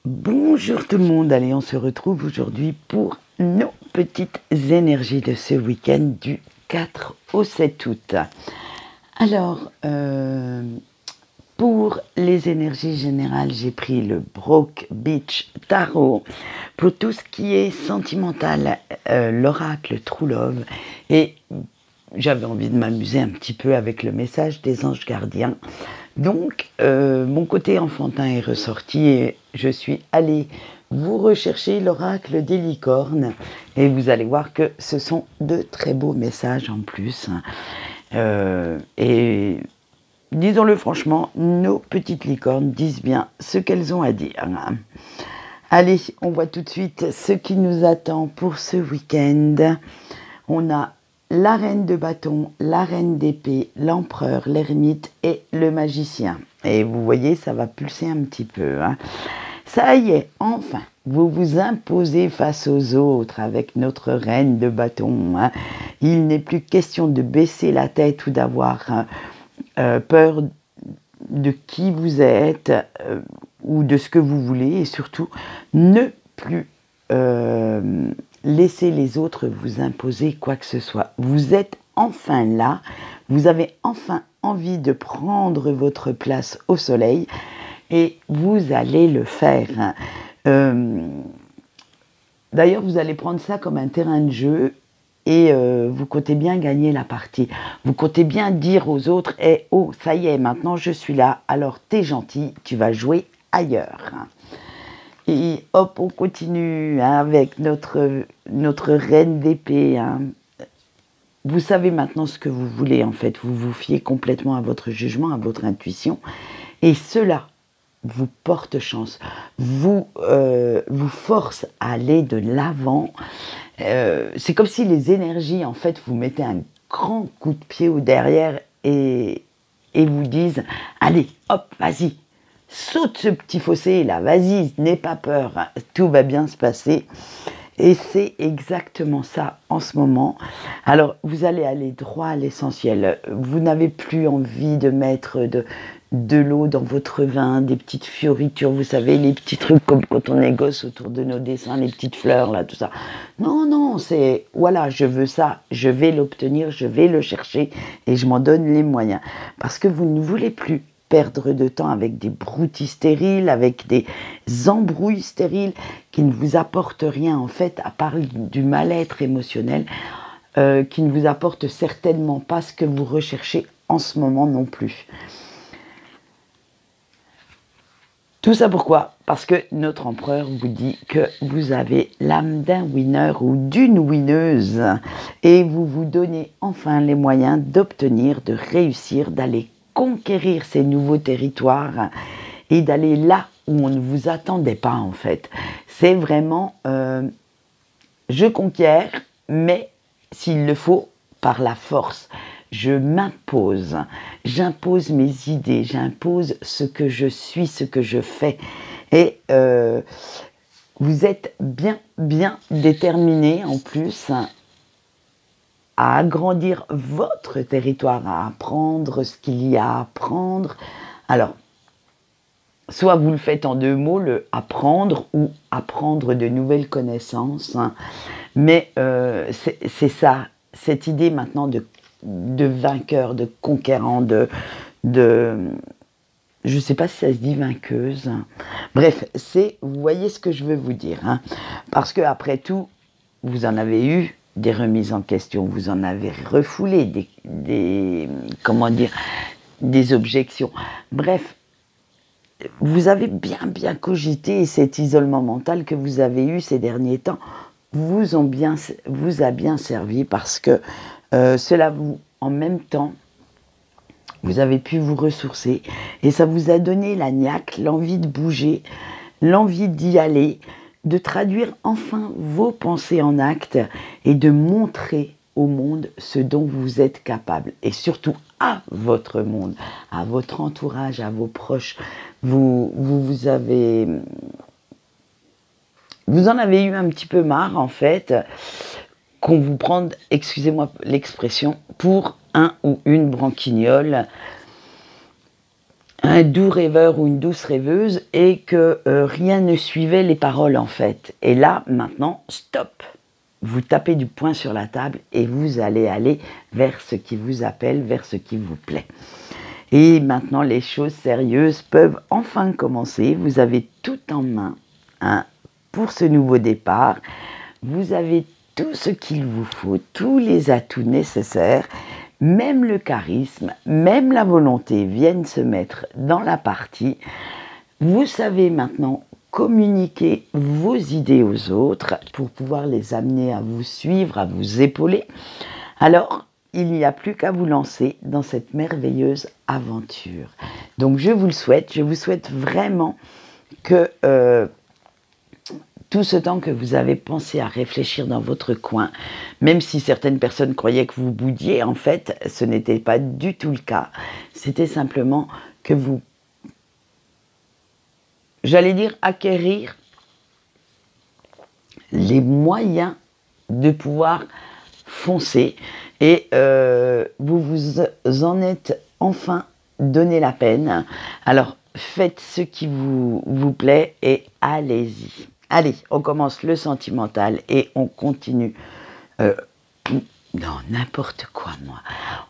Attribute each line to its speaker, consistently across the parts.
Speaker 1: Bonjour tout le monde, allez on se retrouve aujourd'hui pour nos petites énergies de ce week-end du 4 au 7 août. Alors, pour les énergies générales, j'ai pris le Broke Beach Tarot. Pour tout ce qui est sentimental, l'oracle True Love. Et j'avais envie de m'amuser un petit peu avec le message des anges gardiens. Donc, mon côté enfantin est ressorti et je suis allée vous rechercher l'oracle des licornes. Et vous allez voir que ce sont de très beaux messages en plus. Et disons-le franchement, nos petites licornes disent bien ce qu'elles ont à dire. Allez, on voit tout de suite ce qui nous attend pour ce week-end. On a la reine de bâton, la reine d'épée, l'empereur, l'ermite et le magicien. Et vous voyez, ça va pulser un petit peu. Ça y est, enfin, vous vous imposez face aux autres avec notre reine de bâton. Il n'est plus question de baisser la tête ou d'avoir peur de qui vous êtes ou de ce que vous voulez. Et surtout, ne plus laisser les autres vous imposer quoi que ce soit. Vous êtes enfin là, vous avez enfin envie de prendre votre place au soleil et vous allez le faire. D'ailleurs, vous allez prendre ça comme un terrain de jeu et vous comptez bien gagner la partie. Vous comptez bien dire aux autres « oh, ça y est, maintenant je suis là, alors t'es gentil, tu vas jouer ailleurs ». Et hop, on continue avec notre reine d'épée. Vous savez maintenant ce que vous voulez en fait. Vous vous fiez complètement à votre jugement, à votre intuition. Et cela vous porte chance. Vous force à aller de l'avant. C'est comme si les énergies, en fait, vous mettez un grand coup de pied au derrière et vous disent « allez, hop, vas-y ». Saute ce petit fossé là, vas-y, n'aie pas peur, tout va bien se passer. Et c'est exactement ça en ce moment. Alors, vous allez aller droit à l'essentiel. Vous n'avez plus envie de mettre de l'eau dans votre vin, des petites fioritures, vous savez, les petits trucs comme quand on est gosse autour de nos dessins, les petites fleurs, là, tout ça. Non, non, c'est, voilà, je veux ça, je vais l'obtenir, je vais le chercher et je m'en donne les moyens. Parce que vous ne voulez plus perdre de temps avec des broutilles stériles, avec des embrouilles stériles qui ne vous apportent rien en fait, à part du mal-être émotionnel, qui ne vous apportent certainement pas ce que vous recherchez en ce moment non plus. Tout ça pourquoi? Parce que notre empereur vous dit que vous avez l'âme d'un winner ou d'une winneuse et vous vous donnez enfin les moyens d'obtenir, de réussir, d'aller conquérir ces nouveaux territoires et d'aller là où on ne vous attendait pas en fait. C'est vraiment je conquiers, mais s'il le faut, par la force. Je m'impose, j'impose mes idées, j'impose ce que je suis, ce que je fais. Et vous êtes bien déterminé en plus à agrandir votre territoire, à apprendre ce qu'il y a à apprendre. Alors, soit vous le faites en deux mots, le apprendre ou apprendre de nouvelles connaissances. Mais c'est ça, cette idée maintenant de vainqueur, de conquérant, je ne sais pas si ça se dit vainqueuse. Bref, vous voyez ce que je veux vous dire. Parce qu'après tout, vous en avez eu des remises en question, vous en avez refoulé comment dire, des objections. Bref, vous avez bien cogité et cet isolement mental que vous avez eu ces derniers temps vous a bien servi parce que cela vous, en même temps, vous avez pu vous ressourcer et ça vous a donné la niaque, l'envie de bouger, l'envie d'y aller, de traduire enfin vos pensées en actes et de montrer au monde ce dont vous êtes capable et surtout à votre monde, à votre entourage, à vos proches. Vous en avez eu un petit peu marre en fait qu'on vous prenne, excusez-moi l'expression, pour un ou une branquignole. un doux rêveur ou une douce rêveuse et que rien ne suivait les paroles en fait. Et là, maintenant, stop. Vous tapez du poing sur la table et vous allez aller vers ce qui vous appelle, vers ce qui vous plaît. Et maintenant, les choses sérieuses peuvent enfin commencer. Vous avez tout en main pour ce nouveau départ. Vous avez tout ce qu'il vous faut, tous les atouts nécessaires. Même le charisme, même la volonté viennent se mettre dans la partie. Vous savez maintenant communiquer vos idées aux autres pour pouvoir les amener à vous suivre, à vous épauler. Alors, il n'y a plus qu'à vous lancer dans cette merveilleuse aventure. Donc, je vous souhaite vraiment que tout ce temps que vous avez pensé à réfléchir dans votre coin, même si certaines personnes croyaient que vous boudiez, en fait, ce n'était pas du tout le cas. C'était simplement que vous, j'allais dire, acquérir les moyens de pouvoir foncer et vous en êtes enfin donné la peine. Alors, faites ce qui vous plaît et allez-y. Allez, on commence le sentimental et on continue. Non, n'importe quoi, moi.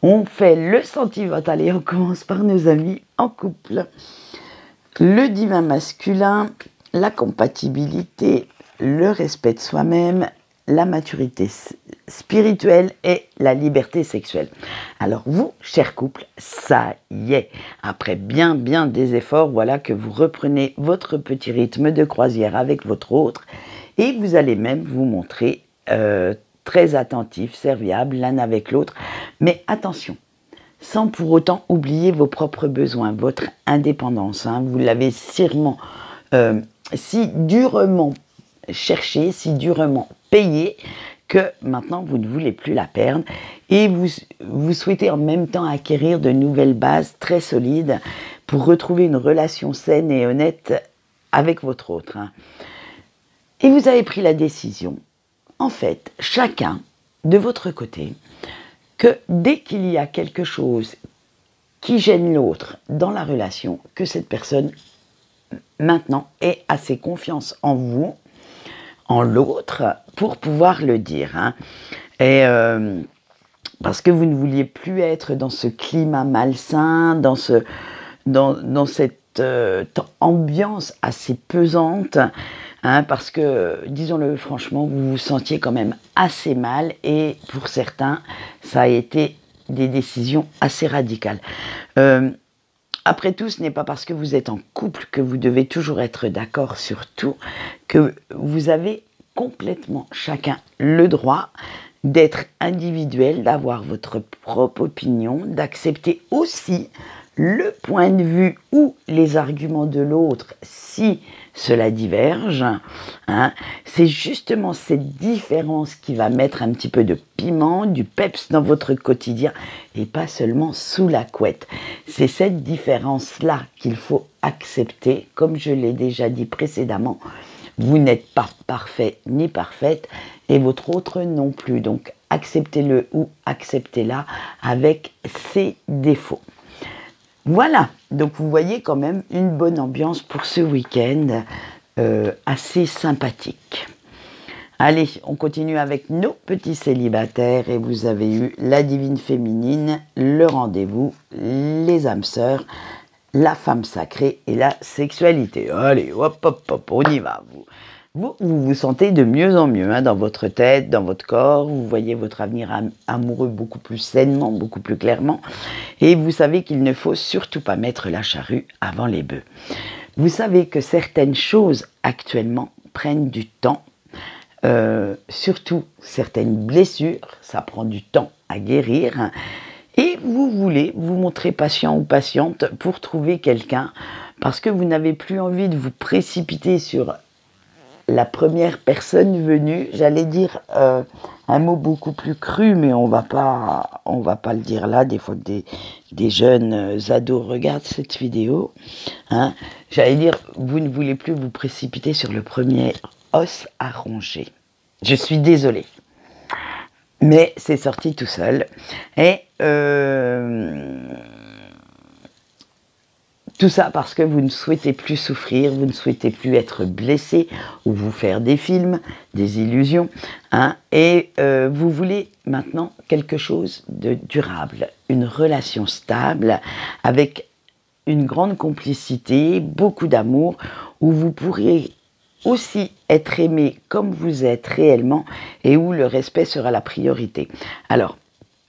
Speaker 1: On fait le sentimental et on commence par nos amis en couple. Le divin masculin, la compatibilité, le respect de soi-même, la maturité spirituelle et la liberté sexuelle. Alors vous, cher couple, ça y est, après bien des efforts, voilà que vous reprenez votre petit rythme de croisière avec votre autre et vous allez même vous montrer très attentifs, serviables l'un avec l'autre. Mais attention, sans pour autant oublier vos propres besoins, votre indépendance. Vous l'avez sûrement si durement cherché, si durement payé, que maintenant vous ne voulez plus la perdre et vous souhaitez en même temps acquérir de nouvelles bases très solides pour retrouver une relation saine et honnête avec votre autre. Et vous avez pris la décision, en fait, chacun de votre côté, que dès qu'il y a quelque chose qui gêne l'autre dans la relation, que cette personne maintenant ait assez confiance en vous, en l'autre, pour pouvoir le dire. Et parce que vous ne vouliez plus être dans ce climat malsain, dans cette ambiance assez pesante, parce que, disons-le franchement, vous vous sentiez quand même assez mal et pour certains, ça a été des décisions assez radicales. Après tout, ce n'est pas parce que vous êtes en couple que vous devez toujours être d'accord sur tout, que vous avez complètement chacun le droit d'être individuel, d'avoir votre propre opinion, d'accepter aussi le point de vue ou les arguments de l'autre si cela diverge. C'est justement cette différence qui va mettre un petit peu de piment, du peps dans votre quotidien et pas seulement sous la couette. C'est cette différence-là qu'il faut accepter, comme je l'ai déjà dit précédemment. Vous n'êtes pas parfait ni parfaite et votre autre non plus. Donc acceptez-le ou acceptez-la avec ses défauts. Voilà, donc vous voyez quand même une bonne ambiance pour ce week-end, assez sympathique. Allez, on continue avec nos petits célibataires et vous avez eu la divine féminine, le rendez-vous, les âmes sœurs, la femme sacrée et la sexualité. Allez, hop, hop, hop, on y va. Vous sentez de mieux en mieux dans votre tête, dans votre corps, vous voyez votre avenir amoureux beaucoup plus sainement, beaucoup plus clairement, et vous savez qu'il ne faut surtout pas mettre la charrue avant les bœufs. Vous savez que certaines choses actuellement prennent du temps, surtout certaines blessures, ça prend du temps à guérir, et vous voulez vous montrer patient ou patiente pour trouver quelqu'un, parce que vous n'avez plus envie de vous précipiter sur la première personne venue, j'allais dire un mot beaucoup plus cru, mais on va pas le dire là, des fois que des jeunes ados regardent cette vidéo. J'allais dire, vous ne voulez plus vous précipiter sur le premier os à ronger. Je suis désolée. Mais c'est sorti tout seul. Et Tout ça parce que vous ne souhaitez plus souffrir, vous ne souhaitez plus être blessé ou vous faire des films, des illusions, hein, et vous voulez maintenant quelque chose de durable, une relation stable avec une grande complicité, beaucoup d'amour, où vous pourrez aussi être aimé comme vous êtes réellement et où le respect sera la priorité. Alors,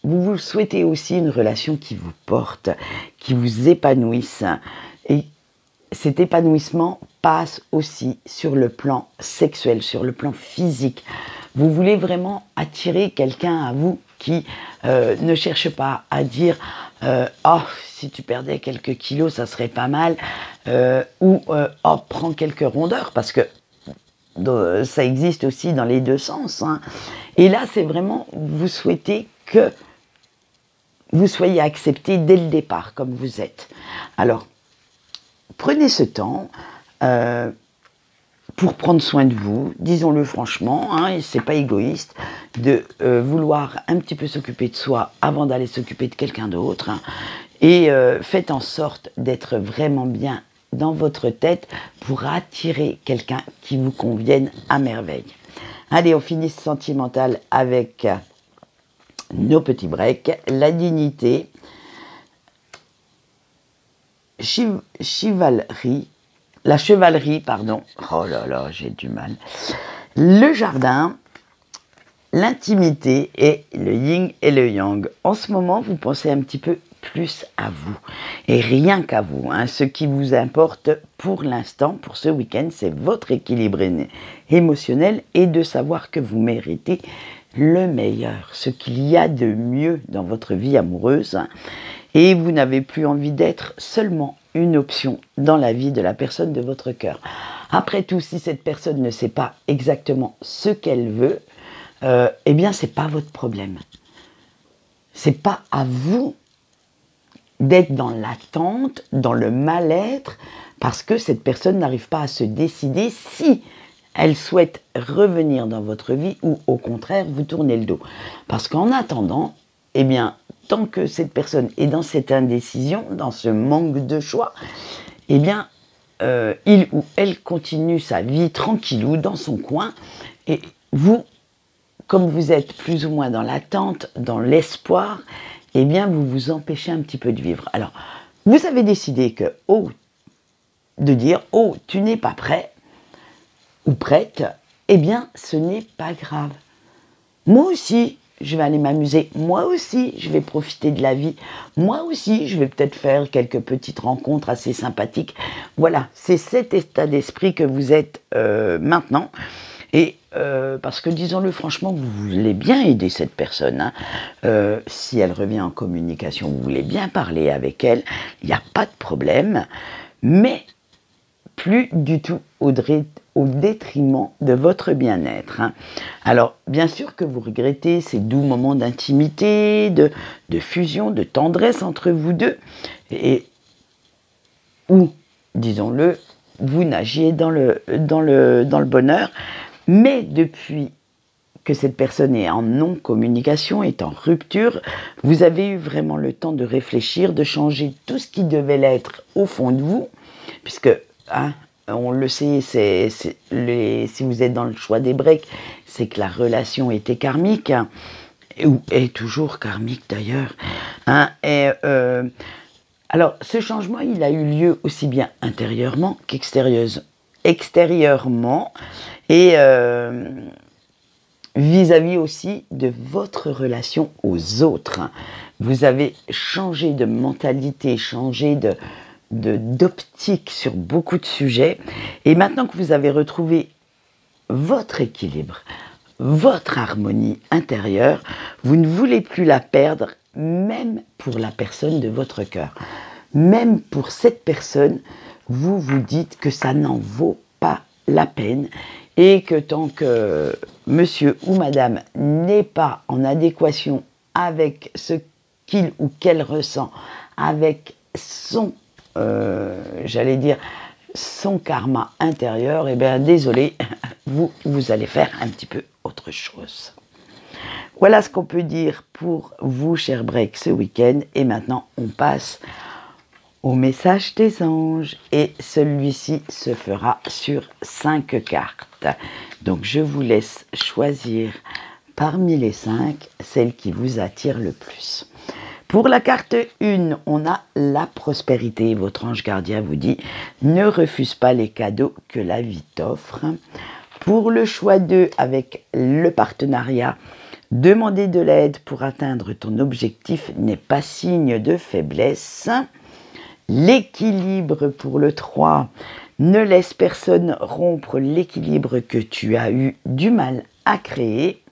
Speaker 1: vous souhaitez aussi une relation qui vous porte, qui vous épanouisse. Et cet épanouissement passe aussi sur le plan sexuel, sur le plan physique. Vous voulez vraiment attirer quelqu'un à vous qui ne cherche pas à dire oh, si tu perdais quelques kilos, ça serait pas mal, ou oh, prends quelques rondeurs, parce que ça existe aussi dans les deux sens. Hein. Et là, c'est vraiment, vous souhaitez que vous soyez accepté dès le départ comme vous êtes. Alors, prenez ce temps pour prendre soin de vous, disons-le franchement, hein, et c'est pas égoïste, de vouloir un petit peu s'occuper de soi avant d'aller s'occuper de quelqu'un d'autre. Hein, et faites en sorte d'être vraiment bien dans votre tête pour attirer quelqu'un qui vous convienne à merveille. Allez, on finit ce sentimental avec nos petits breaks, la dignité, la chevalerie, pardon, oh là là, j'ai du mal, le jardin, l'intimité et le yin et le yang. En ce moment, vous pensez un petit peu plus à vous, et rien qu'à vous. Hein. Ce qui vous importe pour l'instant, pour ce week-end, c'est votre équilibre émotionnel et de savoir que vous méritez le meilleur, ce qu'il y a de mieux dans votre vie amoureuse, et vous n'avez plus envie d'être seulement une option dans la vie de la personne de votre cœur. Après tout, si cette personne ne sait pas exactement ce qu'elle veut, eh bien c'est pas votre problème. C'est pas à vous d'être dans l'attente, dans le mal-être, parce que cette personne n'arrive pas à se décider si elle souhaite revenir dans votre vie ou au contraire vous tourner le dos. Parce qu'en attendant, eh bien, tant que cette personne est dans cette indécision, dans ce manque de choix, eh bien, il ou elle continue sa vie tranquillou dans son coin et vous, comme vous êtes plus ou moins dans l'attente, dans l'espoir, eh bien, vous vous empêchez un petit peu de vivre. Alors, vous avez décidé que, de dire, tu n'es pas prêt ou prête, eh bien, ce n'est pas grave. Moi aussi, je vais aller m'amuser. Moi aussi, je vais profiter de la vie. Moi aussi, je vais peut-être faire quelques petites rencontres assez sympathiques. Voilà, c'est cet état d'esprit que vous êtes maintenant. Et parce que, disons-le franchement, vous voulez bien aider cette personne. Hein. Si elle revient en communication, vous voulez bien parler avec elle. Il n'y a pas de problème. Mais plus du tout au détriment de votre bien-être. Hein. Alors, bien sûr que vous regrettez ces doux moments d'intimité, de fusion, de tendresse entre vous deux, et où, disons-le, vous nagiez dans le bonheur, mais depuis que cette personne est en non-communication, est en rupture, vous avez eu vraiment le temps de réfléchir, de changer tout ce qui devait l'être au fond de vous, puisque hein, on le sait, si vous êtes dans le choix des breaks, c'est que la relation était karmique, hein, ou est toujours karmique d'ailleurs. Hein, alors, ce changement, il a eu lieu aussi bien intérieurement qu'extérieurement, et vis-à-vis aussi de votre relation aux autres. Vous avez changé de mentalité, changé d'optique sur beaucoup de sujets. Et maintenant que vous avez retrouvé votre équilibre, votre harmonie intérieure, vous ne voulez plus la perdre, même pour la personne de votre cœur. Même pour cette personne, vous vous dites que ça n'en vaut pas la peine et que tant que monsieur ou madame n'est pas en adéquation avec ce qu'il ou qu'elle ressent, avec son j'allais dire, son karma intérieur, eh bien, désolé, vous allez faire un petit peu autre chose. Voilà ce qu'on peut dire pour vous, chers breaks, ce week-end. Et maintenant, on passe au message des anges et celui-ci se fera sur 5 cartes. Donc je vous laisse choisir parmi les 5 celle qui vous attire le plus. Pour la carte 1, on a la prospérité. Votre ange gardien vous dit « Ne refuse pas les cadeaux que la vie t'offre ». Pour le choix 2, avec le partenariat, demander de l'aide pour atteindre ton objectif n'est pas signe de faiblesse. L'équilibre pour le 3, ne laisse personne rompre l'équilibre que tu as eu du mal à créer.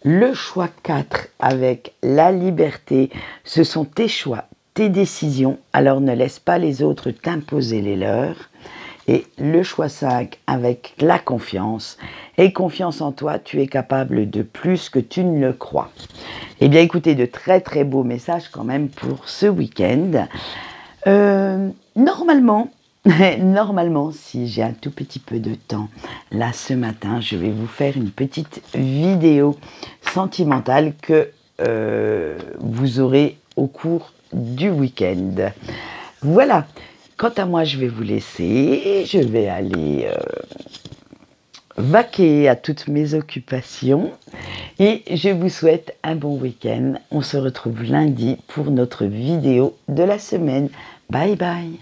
Speaker 1: Le choix 4 avec la liberté, ce sont tes choix, tes décisions, alors ne laisse pas les autres t'imposer les leurs. Et le choix 5 avec la confiance, et confiance en toi, tu es capable de plus que tu ne le crois. Eh bien écoutez, de très très beaux messages quand même pour ce week-end. Normalement, si j'ai un tout petit peu de temps, là ce matin, je vais vous faire une petite vidéo sentimentale que vous aurez au cours du week-end. Voilà, quant à moi, je vais vous laisser, je vais aller vaquer à toutes mes occupations et je vous souhaite un bon week-end. On se retrouve lundi pour notre vidéo de la semaine. Bye bye.